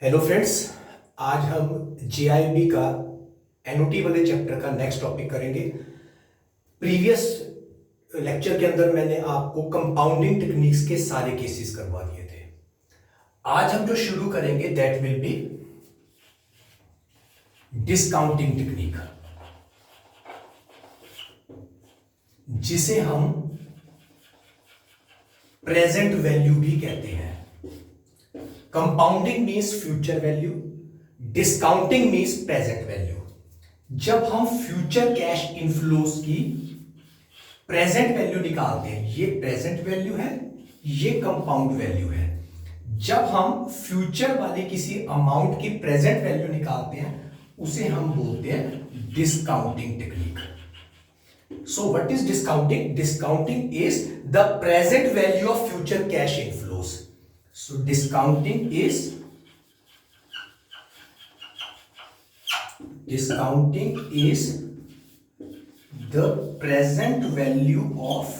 Hello friends. आज हम JIB का एनओटी वाले चैप्टर का नेक्स्ट टॉपिक करेंगे। प्रीवियस लेक्चर के अंदर मैंने आपको कंपाउंडिंग टेक्निक्स के सारे केसेस करवा दिए थे। आज हम जो शुरू करेंगे that will be discounting technique, जिसे हम प्रेजेंट वैल्यू भी कहते हैं। Compounding means future value, discounting means present value. जब हम फ्यूचर कैश इनफ्लोस की प्रेजेंट वैल्यू निकालते हैं, ये प्रेजेंट वैल्यू है, ये कंपाउंड वैल्यू है। जब हम फ्यूचर वाले किसी अमाउंट की प्रेजेंट वैल्यू निकालते हैं, उसे हम बोलते हैं discounting technique. So what is discounting? Discounting is the present value of future cash inflows. So discounting is the present value of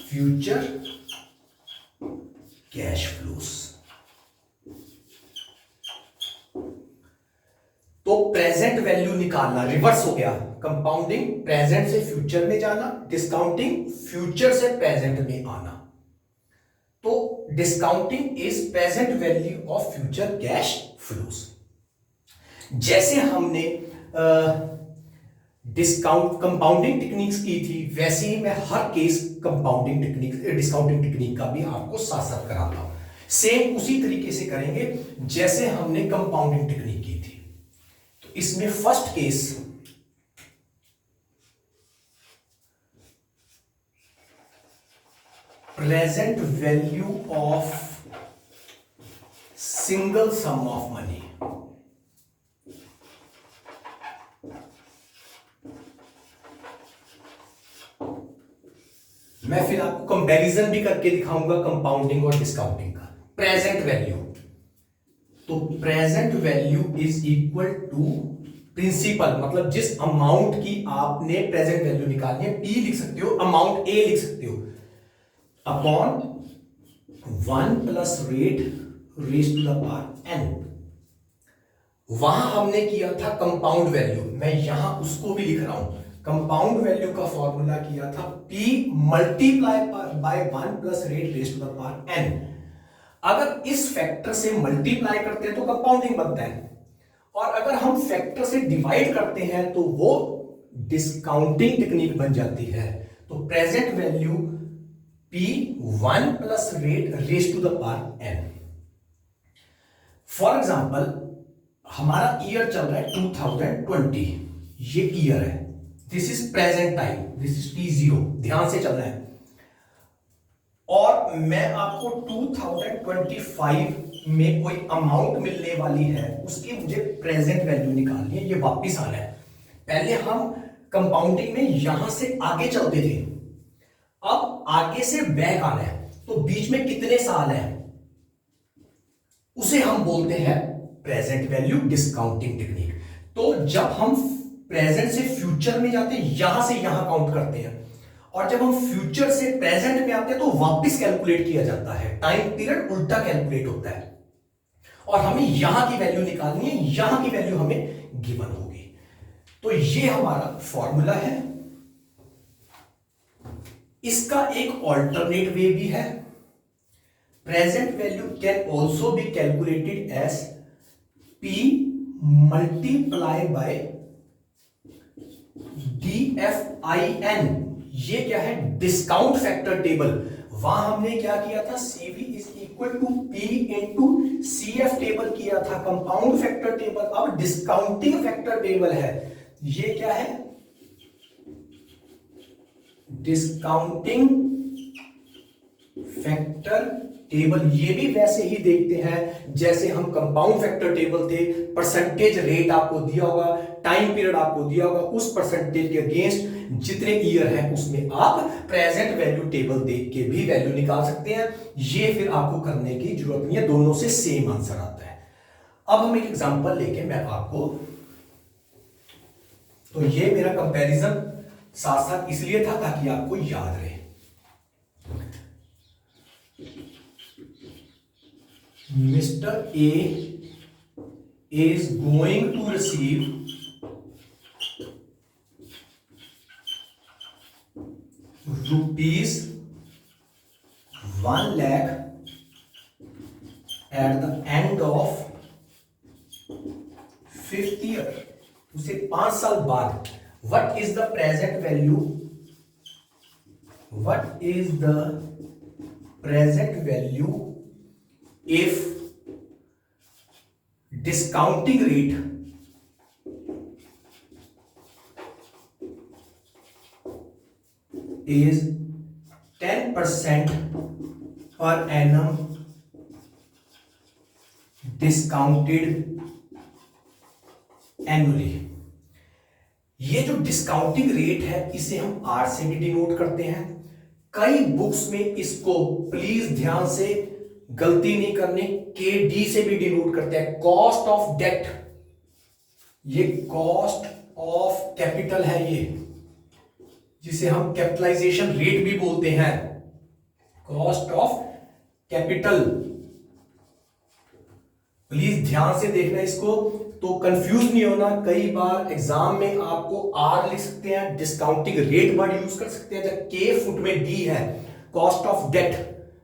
future cash flows. तो प्रेजेंट वैल्यू निकालना रिवर्स हो गया। कंपाउंडिंग प्रेजेंट से फ्यूचर में जाना, discounting future से present में आना। तो discounting is present value of future cash flows. जैसे हमने डिस्काउंट कंपाउंडिंग टेक्निक्स की थी, वैसे ही मैं हर case compounding technique discounting technique का भी आपको साथ साथ कराता हूं। सेम उसी तरीके से करेंगे जैसे हमने कंपाउंडिंग टेक्निक की थी। तो इसमें first case present value of single sum of money. मैं फिर आपको कंपैरिजन भी करके दिखाऊंगा कंपाउंडिंग और डिस्काउंटिंग का। प्रेजेंट वैल्यू, तो present value is equal to principal, मतलब जिस अमाउंट की आपने प्रेजेंट वैल्यू निकालनी है, पी लिख सकते हो, अमाउंट ए लिख सकते हो, upon 1 plus rate raise to the power N. वहां हमने किया था कंपाउंड वैल्यू, मैं यहां उसको भी लिख रहा हूं। कंपाउंड वैल्यू का फॉर्मूला किया था P multiply by 1 plus rate raise to the power n। अगर इस फैक्टर से मल्टीप्लाई करते हैं तो कंपाउंडिंग बनता है, और अगर हम फैक्टर से डिवाइड करते हैं तो वो डिस्काउंटिंग टेक्निक बन जाती है। तो present value P 1 plus rate raise to the power n। For example हमारा ईयर चल रहा है 2020, ये ईयर है, this is present time, this is T0, ध्यान से चलना है। और मैं आपको 2025 में कोई अमाउंट मिलने वाली है, उसकी मुझे प्रेजेंट वैल्यू निकालनी है, ये वापिस आना है। पहले हम कंपाउंडिंग में यहां से आगे चलते थे, अब आगे से बैक आना है, तो बीच में कितने साल हैं उसे हम बोलते हैं प्रेजेंट वैल्यू डिस्काउंटिंग टेक्निक। तो जब हम प्रेजेंट से फ्यूचर में जाते हैं, यहां से यहां काउंट करते हैं, और जब हम फ्यूचर से प्रेजेंट में आते हैं तो वापस कैलकुलेट किया जाता है, टाइम पीरियड उल्टा कैलकुलेट होता है, और हमें यहां की वैल्यू निकालनी है, यहां की वैल्यू हमें गिवन होगी। तो ये हमारा फॉर्मूला है। इसका एक ऑल्टरनेट वे भी है। Present value can also be calculated as P multiply by DFIN। ये क्या है? Discount factor table. वहां हमने क्या किया था? CV is equal to P into CF table किया था, कंपाउंड फैक्टर टेबल। अब डिस्काउंटिंग फैक्टर टेबल है, ये क्या है? Discounting factor table. ये भी वैसे ही देखते हैं जैसे हम कंपाउंड फैक्टर टेबल थे। परसेंटेज रेट आपको दिया होगा, टाइम पीरियड आपको दिया होगा, उस परसेंटेज के अगेंस्ट जितने ईयर है उसमें आप प्रेजेंट वैल्यू टेबल देख के भी वैल्यू निकाल सकते हैं। ये फिर आपको करने की जरूरत नहीं है, दोनों से सेम आंसर आता है। अब हम एक एग्जांपल लेके मैं आपको, तो ये मेरा कंपैरिजन साथ साथ इसलिए था ताकि आपको याद रहे। Mr. A is going to receive rupees 1 lakh at the end of 5th year. उसे 5 साल बाद what is the present value if discounting rate is 10% per annum discounted annually. ये जो डिस्काउंटिंग रेट है इसे हम आर से भी डिनोट करते हैं. कई बुक्स में इसको प्लीज ध्यान से गलती नहीं करनी, के डी से भी डिनोट करते हैं. कॉस्ट ऑफ डेट, ये कॉस्ट ऑफ कैपिटल है, ये जिसे हम कैपिटलाइजेशन रेट भी बोलते हैं. कॉस्ट ऑफ कैपिटल, प्लीज ध्यान से देखना इसको, तो कंफ्यूज नहीं होना. कई बार एग्जाम में आपको आर लिख सकते हैं, डिस्काउंटिंग रेट वर्ड यूज कर सकते हैं. जब के फुट में डी है, कॉस्ट ऑफ डेट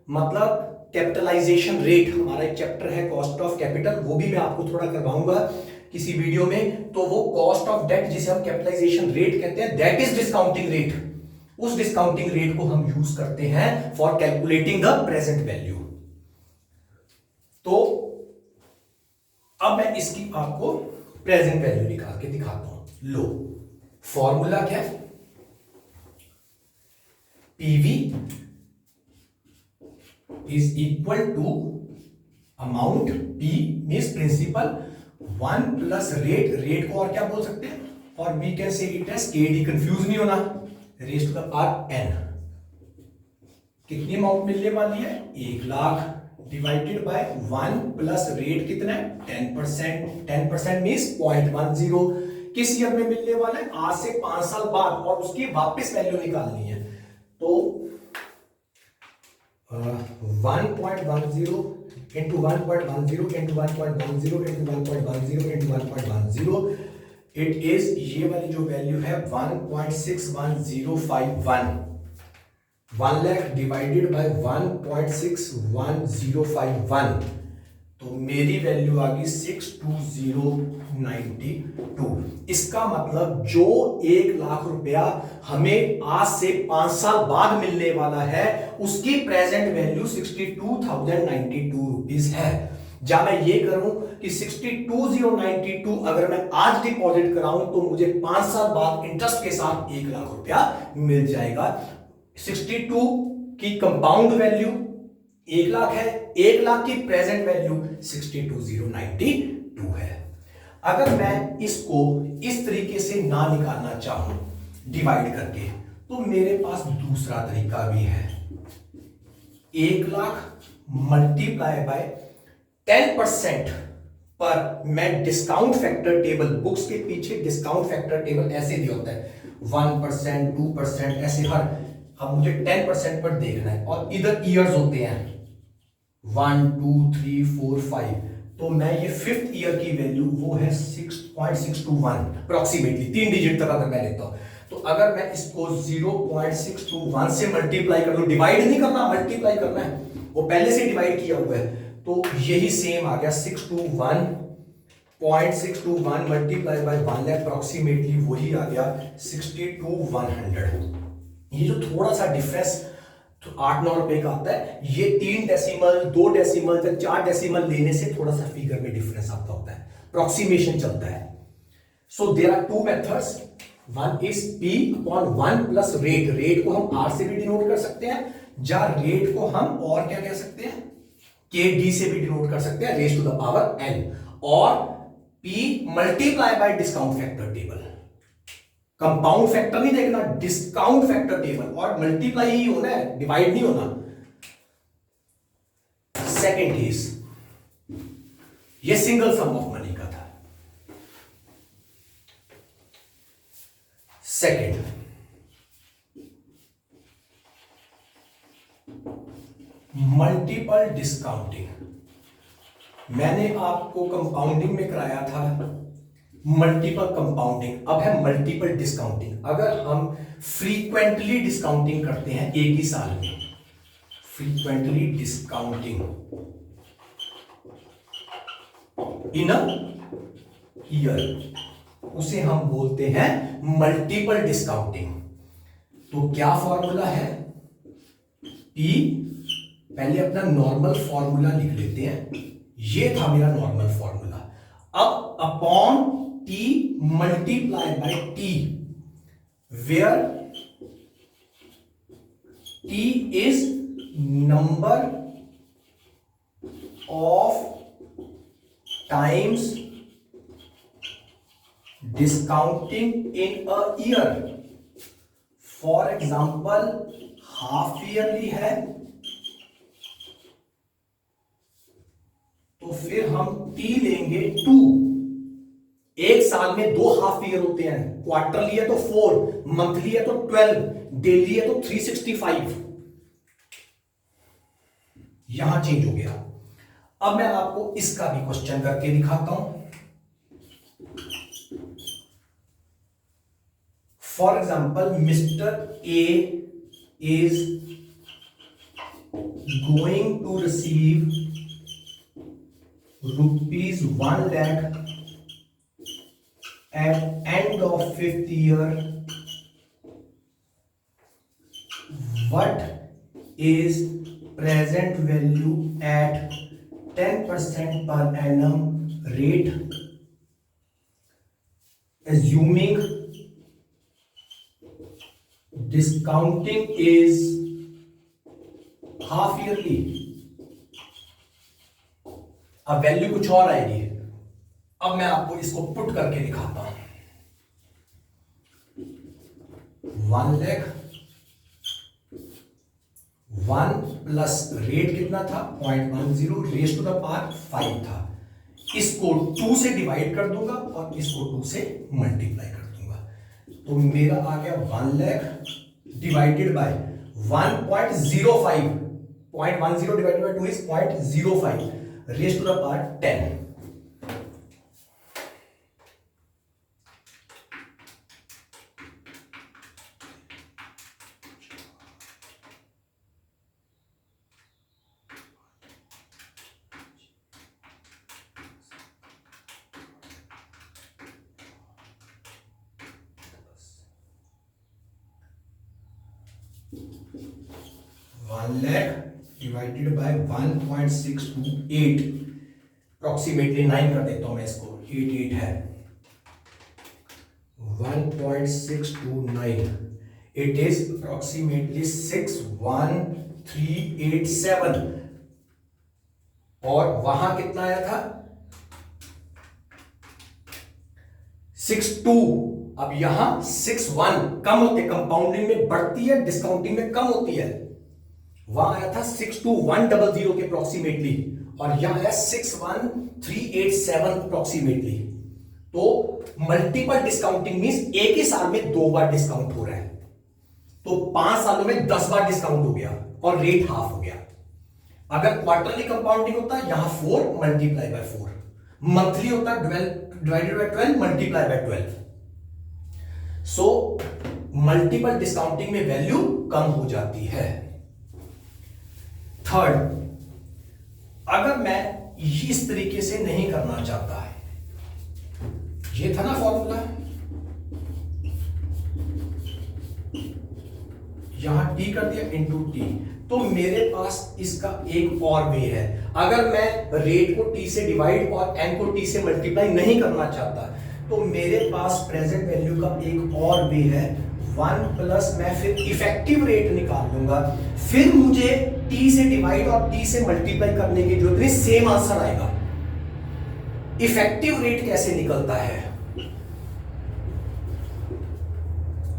मतलब कैपिटलाइजेशन रेट. हमारा एक चैप्टर है कॉस्ट ऑफ कैपिटल, वो भी मैं आपको थोड़ा करवाऊंगा किसी वीडियो में. तो वो कॉस्ट ऑफ डेट जिसे हम कैपिटलाइजेशन रेट कहते हैं, दैट इज डिस्काउंटिंग रेट. उस डिस्काउंटिंग रेट को हम यूज करते हैं for calculating the present value. तो अब मैं इसकी आपको प्रेजेंट वैल्यू निकाल के दिखाता हूं. लो, फॉर्मूला क्या है, PV is equal to amount, P means principal, 1 plus rate, rate को और क्या बोल सकते हैं, और we can say it as K D, confuse नहीं होना, raise to the power n. कितनी अमाउंट मिलने वाली है, 1 lakh divided by 1 plus rate कितना है, 10%. 10% मीन्स 0.10. किस ईयर में मिलने वाला है, आज से 5 साल बाद, और उसकी वापस वैल्यू निकालनी है. तो 1.10 into 1.10 into 1.10 into 1.10 into 1.10, it is, ये वाली जो वैल्यू है 1.61051. 1 लाख डिवाइडेड बाय 1.61051, तो मेरी वैल्यू आ गई 62092. इसका मतलब जो 1 लाख रुपया हमें आज से 5 साल बाद मिलने वाला है, उसकी प्रेजेंट वैल्यू 62,092 रुपीज है. जब मैं ये करूं कि 62,092 अगर मैं आज डिपॉजिट कराऊं तो मुझे 5 साल बाद इंटरेस्ट के साथ 1 लाख रुपया मिल जाएगा. 62 की कंपाउंड वैल्यू 1 लाख है, 1 लाख की प्रेजेंट वैल्यू 62,092 है. अगर मैं इसको इस तरीके से ना निकालना चाहूं डिवाइड करके, तो मेरे पास दूसरा तरीका भी है. 1 लाख मल्टीप्लाई बाय 10% पर, मैं डिस्काउंट फैक्टर टेबल, बुक्स के पीछे डिस्काउंट फैक्टर टेबल ऐसे दिया होता है, 1%, 2%, ऐसे हर. अब मुझे 10% पर देखना है, और इधर ईयर्स होते हैं 1 2 3 4 5, तो मैं ये 5th ईयर की वैल्यू वो है 6.621 अप्रोक्सीमेटली, 3 डिजिट तक अगर मैं लेता हूं. तो अगर मैं इसको 0.621 से मल्टीप्लाई कर दूं, डिवाइड नहीं करना, मल्टीप्लाई करना है, वो पहले से डिवाइड किया हुआ है, तो यही सेम आ गया 621.621 मल्टीप्लाई बाय 1 लाख, अप्रोक्सीमेटली वही आ गया 62,100. ये जो थोड़ा सा डिफरेंस तो 8-9 रुपए का आता है, ये 3 डेसिमल 2 डेसिमल तक 4 डेसिमल लेने से थोड़ा सा फिगर में डिफरेंस आता होता है, अप्रोक्सीमेशन चलता है. So there are 2 methods. One is P upon 1 plus rate, rate को हम आर से भी डिनोट कर सकते हैं, या रेट को हम और क्या कह सकते हैं, के डी से भी डिनोट कर सकते हैं, raise to the power N, और P multiply by discount factor table. Compound factor नहीं देखना, डिस्काउंट फैक्टर टेबल, और मल्टीप्लाई ही होना है, डिवाइड नहीं होना. सेकेंड केस, ये सिंगल सम ऑफ मनी का था. Second, multiple discounting. मैंने आपको कंपाउंडिंग में कराया था मल्टीपल कंपाउंडिंग, अब है मल्टीपल डिस्काउंटिंग। अगर हम फ्रीक्वेंटली डिस्काउंटिंग करते हैं एक ही साल में, frequently discounting in a year, उसे हम बोलते हैं मल्टीपल डिस्काउंटिंग। तो क्या फॉर्मूला है? P, पहले अपना नॉर्मल फॉर्मूला लिख लेते हैं, ये था मेरा नॉर्मल फॉर्मूला। अब upon T multiply by T, where T is number of times discounting in a year. For example half yearly है तो फिर हम T लेंगे 2। एक साल में 2 हाफ ईयर होते हैं, क्वार्टरली है तो 4, मंथली है तो 12, डेली है तो 365। यहां चेंज हो गया। अब मैं आपको इसका भी क्वेश्चन करके दिखाता हूं। For example mister A is going to receive ₹1 lakh at end of 5th year. What is present value at 10% per annum rate, assuming discounting is half yearly? अब वैल्यू कुछ और आएगी। अब मैं आपको इसको पुट करके दिखाता हूं। 1 लाख 1 प्लस रेट कितना था 0.10 रेज टू द पावर 5 था। इसको 2 से डिवाइड कर दूंगा और इसको 2 से मल्टीप्लाई कर दूंगा, तो मेरा आ गया 1 lakh divided by 1.05। 0.10 divided by 2 is 0.05 raise to the power 10। Divided by 1.628, approximately 9 कर देता हूं मैं इसको, 88 है 1.629, इट इज अप्रोक्सीमेटली 61387। और वहां कितना आया था 62। अब यहां 61 कम होते, कंपाउंडिंग में बढ़ती है, डिस्काउंटिंग में कम होती है। वहां आया था 62100 के अप्रोक्सीमेटली, और यहां आया 61387 अप्रोक्सीमेटली। तो मल्टीपल डिस्काउंटिंग मींस एक ही साल में 2 बार डिस्काउंट हो रहा है, तो 5 सालों में 10 बार डिस्काउंट हो गया और रेट हाफ हो गया। अगर क्वार्टरली कंपाउंडिंग होता है यहां 4 मल्टीप्लाई बाय 4, मंथली होता है 12 divided by 12 multiply by 12। So multiple discounting में वैल्यू कम हो जाती है। थर्ड, अगर मैं इस तरीके से नहीं करना चाहता है, ये था ना फॉर्मूला, यहां टी कर दिया इंटू टी, तो मेरे पास इसका एक और वे है। अगर मैं रेट को टी से डिवाइड और एन को टी से मल्टीप्लाई नहीं करना चाहता, तो मेरे पास प्रेजेंट वैल्यू का एक और वे है 1 प्लस मैं फिर इफेक्टिव रेट निकाल लूंगा, फिर मुझे टी से डिवाइड और टी से मल्टीप्लाई करने की जरूरत नहीं, सेम आंसर आएगा। इफेक्टिव रेट कैसे निकलता है?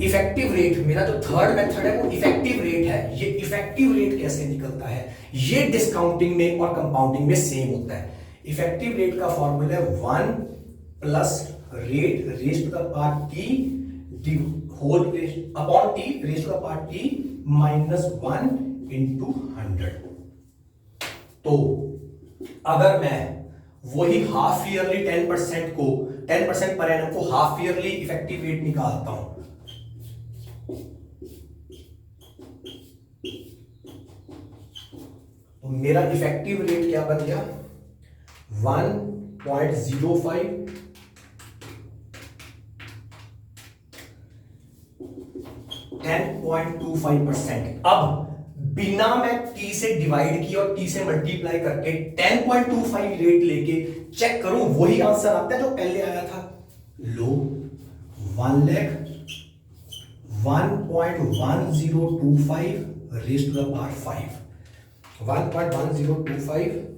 इफेक्टिव रेट, मेरा जो थर्ड मेथड है वो इफेक्टिव रेट है। ये इफेक्टिव रेट कैसे निकलता है? ये डिस्काउंटिंग में और कंपाउंडिंग में सेम होता है। इफेक्टिव रेट का फॉर्मूला है 1 plus rate raise to the power T whole upon T raise to the power T minus 1 into 100। तो अगर मैं वही हाफ ईयरली 10% पर एनम को हाफ ईयरली इफेक्टिव रेट निकालता हूं। तो मेरा इफेक्टिव रेट क्या बन गया 1.05 10.25%। अब बिना मैं टी से डिवाइड किया और टी से मल्टीप्लाई करके 10.25 रेट लेके चेक करूं वही आंसर आता है जो पहले आया था। लो 1 lakh 1.1025 raise to the power 5 1.1025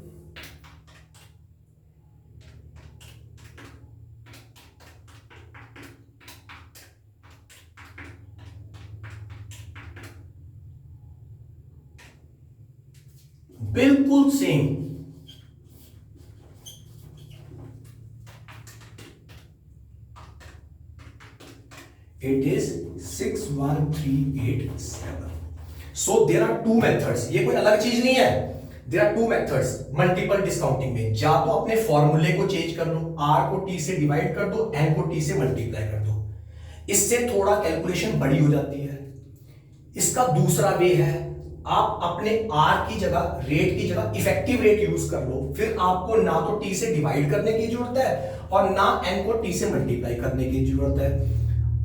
बिल्कुल same. It is 61387। So there are two methods, ये कोई अलग चीज नहीं है। There are two methods multiple discounting में। या तो अपने फॉर्मूले को चेंज कर लो, आर को टी से डिवाइड कर दो, एन को टी से मल्टीप्लाई कर दो, इससे थोड़ा कैलकुलेशन बड़ी हो जाती है। इसका दूसरा वे है आप अपने आर की जगह रेट की जगह इफेक्टिव रेट यूज कर लो, फिर आपको ना तो टी से डिवाइड करने की जरूरत है और ना एन को टी से मल्टीप्लाई करने की जरूरत है।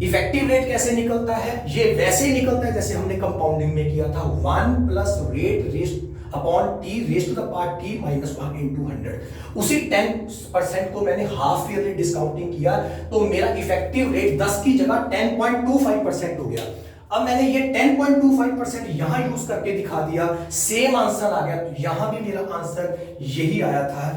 इफेक्टिव रेट कैसे निकलता है, ये वैसे ही निकलता है जैसे हमने कंपाउंडिंग में किया था, 1 plus rate raised upon T raised to the power T minus 1 into 100। उसी 10% को मैंने हाफ ईयरली डिस्काउंटिंग किया तो मेरा इफेक्टिव रेट 10 की जगह 10.25% हो गया। अब मैंने ये 10.25% यहां यूज करके दिखा दिया, सेम आंसर आ गया। तो यहां भी मेरा आंसर यही आया था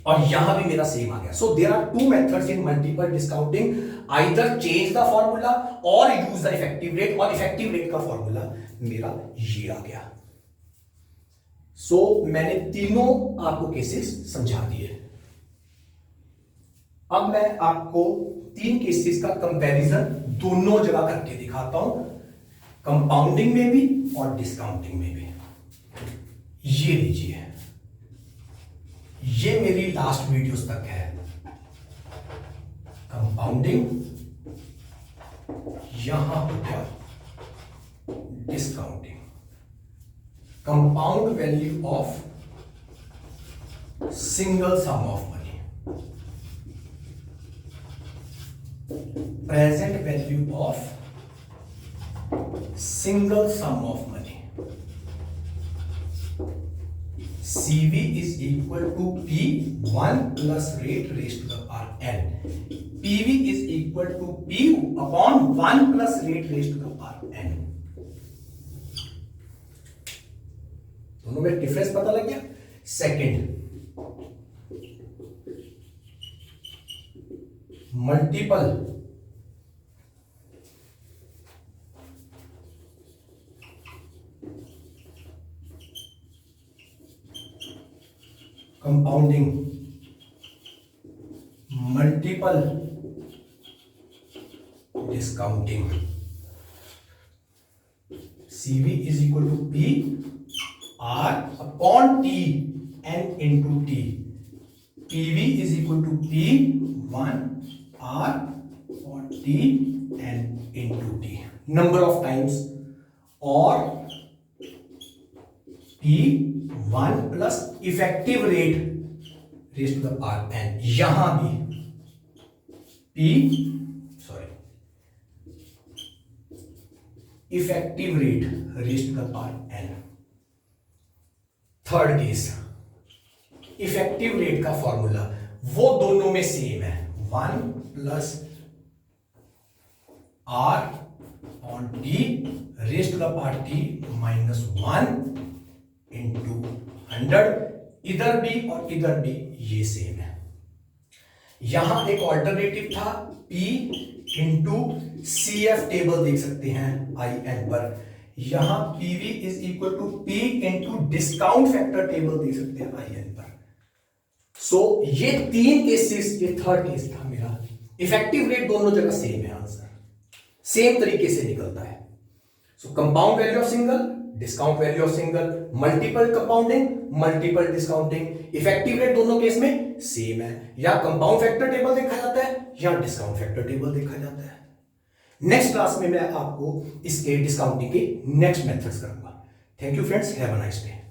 और यहां भी मेरा सेम आ गया। So there are two methods in multiple discounting, either change the formula और यूज द इफेक्टिव रेट, और इफेक्टिव रेट का फॉर्मूला मेरा ये आ गया। सो मैंने तीनों आपको केसेस समझा दिए। अब मैं आपको 3 केसेस का कंपैरिजन दोनों जगह करके दिखाता हूं, कंपाउंडिंग में भी और डिस्काउंटिंग में भी। ये लीजिए, ये मेरी लास्ट वीडियोस तक है। कंपाउंडिंग, यहां हो गया discounting. Compound value of single sum of money, present value of single sum of money, CV is equal to P1 plus rate raised to the power n, PV is equal to P upon 1 plus rate raised to the power n। दोनों में difference पता लग गया। Second, multiple compounding, multiple discounting. CV is equal to P R upon T N into T, PV is equal to P1 R or T N into T, number of times, or P1 plus effective rate raised to the power n। यहां भी effective rate raised to the power n। Third case, effective rate का formula वो दोनों में same है, 1 plus R on T raised to the power T minus 1 into 100। इधर भी और इधर भी ये सेम है। यहां एक ऑल्टरनेटिव था P इंटू CF टेबल देख सकते हैं IN पर, यहां PV is equal to P into discount factor table देख सकते हैं IN पर। सो ये 3 केसेस, ये थर्ड केस था मेरा। इफेक्टिव रेट दोनों जगह सेम है, आंसर सेम तरीके से निकलता है। सो compound value of single, discount value of single, multiple compounding, multiple discounting. Effective rate दोनों केस में सेम है, या कंपाउंड फैक्टर टेबल देखा जाता है या डिस्काउंट फैक्टर टेबल देखा जाता है। नेक्स्ट क्लास में मैं आपको इसके डिस्काउंटिंग के नेक्स्ट मेथड्स करूंगा। Thank you friends, have a nice day.